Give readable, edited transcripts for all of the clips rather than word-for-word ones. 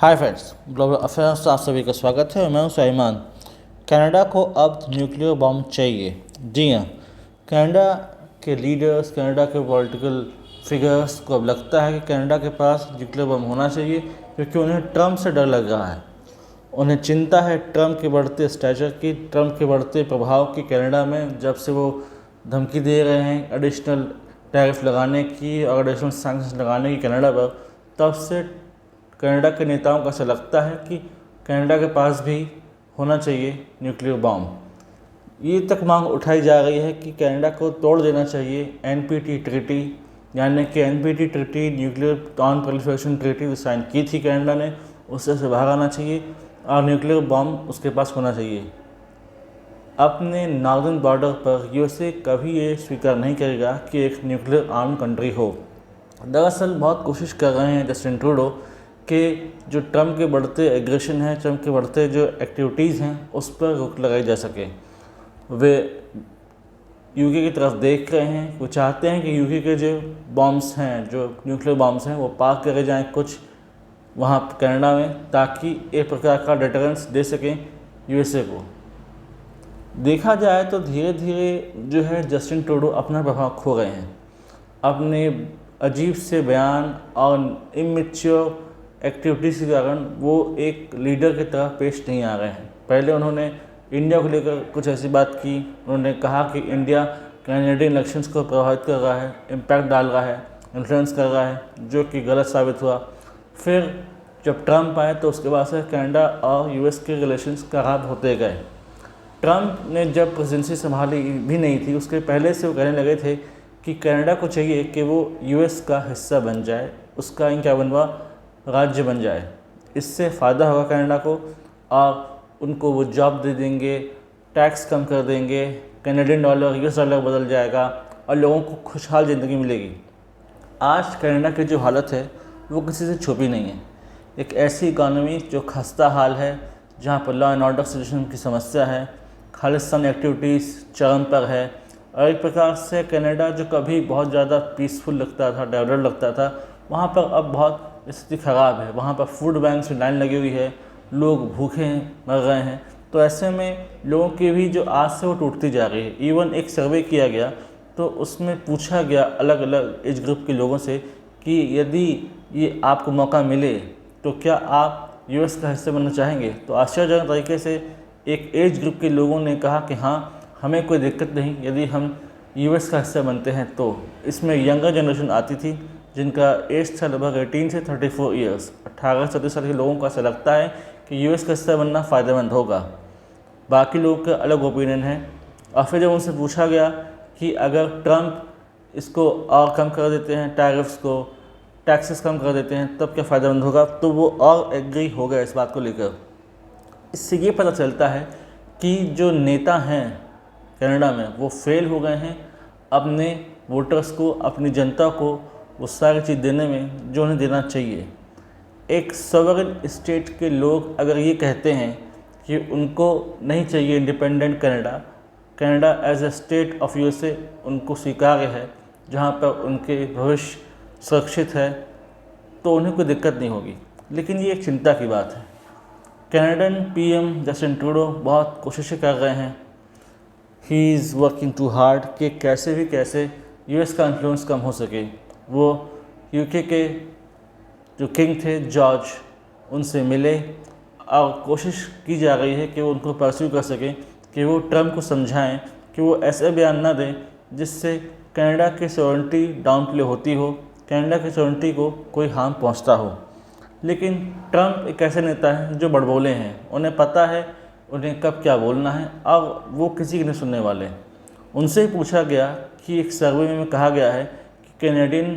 Hi friends, global affairs से आप सभी का स्वागत है। मैं हूं सुलेमान। कनाडा को अब न्यूक्लियर बॉम्ब चाहिए। जी हाँ, कनाडा के लीडर्स, कनाडा के पॉलिटिकल फिगर्स को अब लगता है कि कनाडा के पास न्यूक्लियर बॉम्ब होना चाहिए, क्योंकि उन्हें ट्रंप से डर लग रहा है। उन्हें चिंता है ट्रंप के बढ़ते स्टैचर की, ट्रंप के बढ़ते प्रभाव की कनाडा में। जब से वो धमकी दे रहे हैं एडिशनल टैरिफ लगाने की और एडिशनल सैंक्शंस लगाने की कनाडा पर, तब से कनाडा के नेताओं को ऐसा लगता है कि कनाडा के पास भी होना चाहिए न्यूक्लियर बॉम्ब। ये तक मांग उठाई जा रही है कि कनाडा को तोड़ देना चाहिए एनपीटी ट्रीटी, यानी कि NPT treaty nuclear non proliferation treaty जो साइन की थी कनाडा ने, उससे से बाहर आना चाहिए और न्यूक्लियर बॉम्ब उसके पास होना चाहिए। अपने नॉर्दर्न बॉर्डर पर यूएसए कभी ये स्वीकार नहीं करेगा कि एक न्यूक्लियर आर्म कंट्री हो। दरअसल बहुत कोशिश कर रहे हैं जस्टिन ट्रूडो कि जो ट्रंप के बढ़ते एग्रेशन हैं, ट्रंप के बढ़ते जो एक्टिविटीज़ हैं, उस पर रोक लगाई जा सके। वे यूके की तरफ देख रहे हैं। वो चाहते हैं कि यूके के जो बॉम्ब्स हैं, जो न्यूक्लियर बॉम्ब्स हैं, वो पार्क करे जाएं कुछ वहाँ कनाडा में, ताकि एक प्रकार का डिटरेंस दे सकें यूएसए को। देखा जाए तो धीरे धीरे जो है जस्टिन ट्रूडो अपना प्रभाव खो गए हैं। अपने अजीब से बयान और इमेच्योर एक्टिविटीज़ के कारण वो एक लीडर की तरह पेश नहीं आ रहे हैं। पहले उन्होंने इंडिया को लेकर कुछ ऐसी बात की। उन्होंने कहा कि इंडिया कैनेडियन इलेक्शंस को प्रभावित कर रहा है, इम्पैक्ट डाल रहा है, इन्फ्लुएंस कर रहा है, जो कि गलत साबित हुआ। फिर जब ट्रंप आए तो उसके बाद से कनाडा और यूएस के रिलेशंस खराब होते गए। ट्रंप ने जब प्रेसिडेंसी संभाली भी नहीं थी, उसके पहले से वो कहने लगे थे कि कनाडा को चाहिए कि वो यूएस का हिस्सा बन जाए, उसका इक्यावनवा राज्य बन जाए। इससे फ़ायदा होगा कनाडा को और उनको वो जॉब दे देंगे, टैक्स कम कर देंगे, कैनेडियन डॉलर यूएस डॉलर बदल जाएगा और लोगों को खुशहाल ज़िंदगी मिलेगी। आज कनाडा की जो हालत है वो किसी से छुपी नहीं है। एक ऐसी इकॉनमी जो खस्ता हाल है, जहाँ पर लॉ एंड ऑर्डर सिचुएशन की समस्या है, खालिस्तानी एक्टिविटीज़ चरम पर है, और एक प्रकार से कनाडा जो कभी बहुत ज़्यादा पीसफुल लगता था, डेवलप लगता था, वहाँ पर अब बहुत स्थिति ख़राब है। वहाँ पर फूड बैंक में लाइन लगी हुई है, लोग भूखे हैं, मर रहे हैं। तो ऐसे में लोगों की भी जो आस है वो टूटती जा रही है। इवन एक सर्वे किया गया तो उसमें पूछा गया अलग अलग एज ग्रुप के लोगों से कि यदि ये आपको मौका मिले तो क्या आप यूएस का हिस्सा बनना चाहेंगे। तो आश्चर्यजनक तरीके से एक एज ग्रुप के लोगों ने कहा कि हाँ, हमें कोई दिक्कत नहीं यदि हम यूएस का हिस्सा बनते हैं। तो इसमें यंगर जनरेशन आती थी जिनका एज था लगभग 18 से 34 ईयर्स। 18 से 34 साल के लोगों को ऐसा लगता है कि यूएस का हिस्सा बनना फ़ायदेमंद होगा। बाकी लोगों का अलग ओपिनियन है। और फिर जब उनसे पूछा गया कि अगर ट्रंप इसको और कम कर देते हैं, टैरिफ्स को, टैक्सेस कम कर देते हैं, तब क्या फ़ायदेमंद होगा, तो वो और एग्री हो गया इस बात को लेकर। इससे ये पता चलता है कि जो नेता हैं कनाडा में वो फेल हो गए हैं अपने वोटर्स को, अपनी जनता को वो सारी चीज़ देने में जो उन्हें देना चाहिए। एक सॉवरेन स्टेट के लोग अगर ये कहते हैं कि उनको नहीं चाहिए independent Canada, Canada as a state of USA उनको स्वीकार्य है, जहाँ पर उनके भविष्य सुरक्षित है, तो उन्हें कोई दिक्कत नहीं होगी। लेकिन ये एक चिंता की बात है। कनाडियन पीएम जस्टिन ट्रूडो बहुत कोशिशें कर रहे हैं, he is working too hard कि कैसे भी कैसे यूएस का इन्फ्लुएंस कम हो सके। वो यूके के जो किंग थे जॉर्ज, उनसे मिले और कोशिश की जा रही है कि वो उनको परस्यू कर सकें, कि वो ट्रंप को समझाएं कि वो ऐसे बयान ना दें जिससे कनाडा की सॉवरेनिटी डाउन प्ले होती हो, कनाडा की सॉवरेनिटी को कोई हार्म पहुंचता हो। लेकिन ट्रंप एक ऐसे नेता हैं जो बड़बोले हैं, उन्हें पता है उन्हें कब क्या बोलना है और वो किसी की नहीं सुनने वाले। उनसे ही पूछा गया कि एक सर्वे में कहा गया है कि Canadian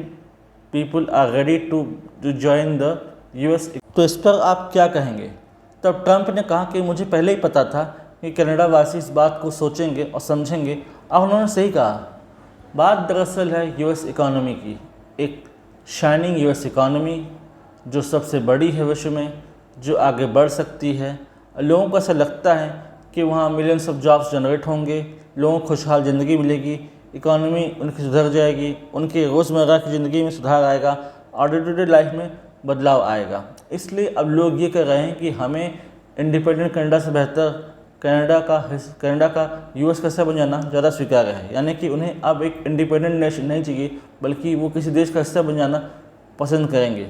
people are ready to join the US. तो इस पर आप क्या कहेंगे। तब ट्रंप ने कहा कि मुझे पहले ही पता था कि कनाडा वासी इस बात को सोचेंगे और समझेंगे, और उन्होंने सही कहा। बात दरअसल है यूएस इकॉनमी की, एक शाइनिंग यूएस इकॉनमी जो सबसे बड़ी है विश्व में, जो आगे बढ़ सकती है। लोगों को ऐसा लगता है कि वहाँ मिलियंस ऑफ जॉब्स जनरेट होंगे, लोगों को खुशहाल ज़िंदगी मिलेगी, इकॉनमी उनकी सुधर जाएगी, उनकी रोज़मर्रा की ज़िंदगी में सुधार आएगा और डे टू डे लाइफ में बदलाव आएगा। इसलिए अब लोग ये कह रहे हैं कि हमें इंडिपेंडेंट कनाडा से बेहतर कनाडा का यूएस का हिस्सा बन जाना ज़्यादा स्वीकार्य है। यानी कि उन्हें अब एक इंडिपेंडेंट नेशन नहीं चाहिए, बल्कि वो किसी देश का हिस्सा बन जाना पसंद करेंगे।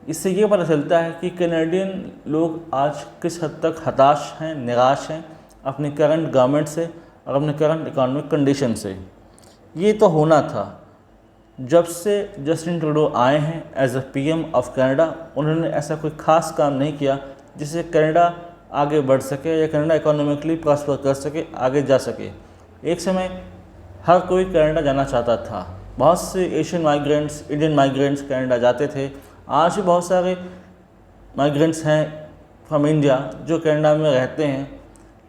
इससे ये पता चलता है कि कैनेडियन लोग आज किस हद तक हताश हैं, निराश हैं अपनी करंट गवर्नमेंट से और अपने करंट इकोनॉमिक कंडीशन से। ये तो होना था। जब से जस्टिन ट्रूडो आए हैं as a PM of Canada, उन्होंने ऐसा कोई ख़ास काम नहीं किया जिससे कनाडा आगे बढ़ सके या कनाडा इकोनॉमिकली प्रॉस्पर कर सके, आगे जा सके। एक समय हर कोई कनाडा जाना चाहता था। बहुत से Asian migrants, Indian migrants Canada जाते थे। आज भी बहुत सारे माइग्रेंट्स हैं फ्रॉम इंडिया जो कनाडा में रहते हैं।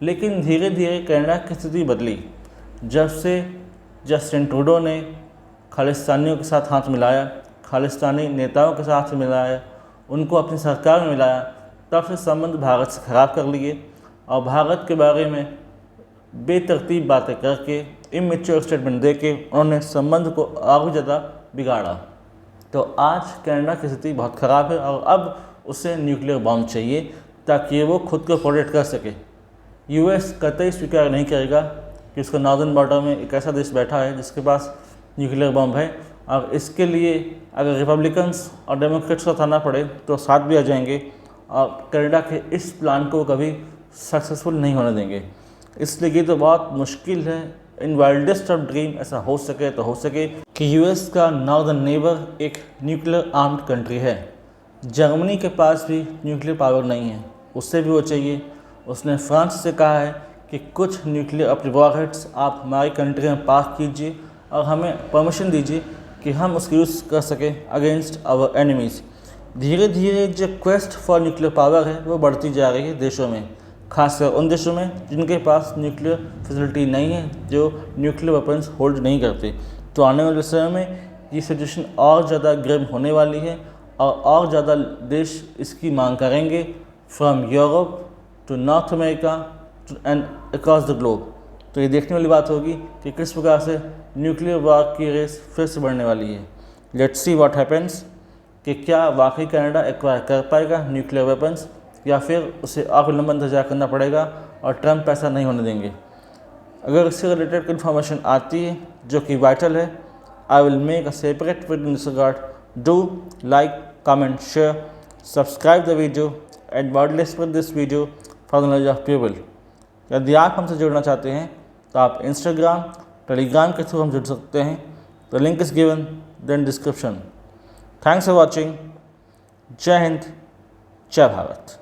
लेकिन धीरे धीरे कनाडा की स्थिति बदली जब से जस्टिन ट्रूडो ने खालिस्तानियों के साथ हाथ मिलाया, खालिस्तानी नेताओं के साथ मिलाया, उनको अपनी सरकार में मिलाया। तब से संबंध भारत से ख़राब कर लिए और भारत के बारे में बेतरतीब बातें करके, इमेच्योर स्टेटमेंट दे के उन्होंने संबंध को और ज़्यादा बिगाड़ा। तो आज कनाडा की स्थिति बहुत ख़राब है और अब उसे न्यूक्लियर बॉम्ब चाहिए ताकि वो खुद को प्रोटेक्ट कर सके। यूएस कतई स्वीकार नहीं करेगा कि उसका नॉर्दर्न बॉर्डर में एक ऐसा देश बैठा है जिसके पास न्यूक्लियर बॉम्ब है, और इसके लिए अगर रिपब्लिकन्स और डेमोक्रेट्स को थाना पड़े तो साथ भी आ जाएंगे और कनाडा के इस प्लान को कभी सक्सेसफुल नहीं होने देंगे। इसलिए ये तो बहुत मुश्किल है, इन वाइल्डेस्ट ऑफ ड्रीम ऐसा हो सके तो हो सके कि यूएस का नॉर्दर्न नेबर एक न्यूक्लियर आर्म्ड कंट्री है। जर्मनी के पास भी न्यूक्लियर पावर नहीं है, उससे भी वो चाहिए। उसने फ्रांस से कहा है कि कुछ न्यूक्लियर अपने वॉरहेड्स आप हमारी कंट्री में पार्क कीजिए और हमें परमिशन दीजिए कि हम उसका यूज़ कर सकें अगेंस्ट आवर एनिमीज़। धीरे धीरे जो क्वेस्ट फॉर न्यूक्लियर पावर है वो बढ़ती जा रही है देशों में, खासकर उन देशों में जिनके पास न्यूक्लियर फैसिलिटी नहीं है, जो न्यूक्लियर वेपन्स होल्ड नहीं करते। तो आने वाले समय में ये सिचुएशन और ज़्यादा गर्म होने वाली है और ज़्यादा देश इसकी मांग करेंगे, from Europe to North America and across the globe. तो ये देखने वाली बात होगी कि किस प्रकार से न्यूक्लियर वार की रेस फिर से बढ़ने वाली है। लेट्स सी व्हाट हैपेंस कि क्या वाकई कनाडा एक्वायर कर पाएगा न्यूक्लियर वेपन्स या फिर उसे और लंबा इंतजार करना पड़ेगा और ट्रंप ऐसा नहीं होने देंगे। अगर इससे रिलेटेड इन्फॉर्मेशन आती है जो कि वाइटल है, I will make a separate video in this regard. Do like, comment, share, subscribe the video and widely spread this video for the knowledge of people. यदि आप हमसे जुड़ना चाहते हैं तो आप इंस्टाग्राम, टेलीग्राम के थ्रू हम जुड़ सकते हैं। The link is given then description. Thanks for watching. जय हिंद, जय भारत।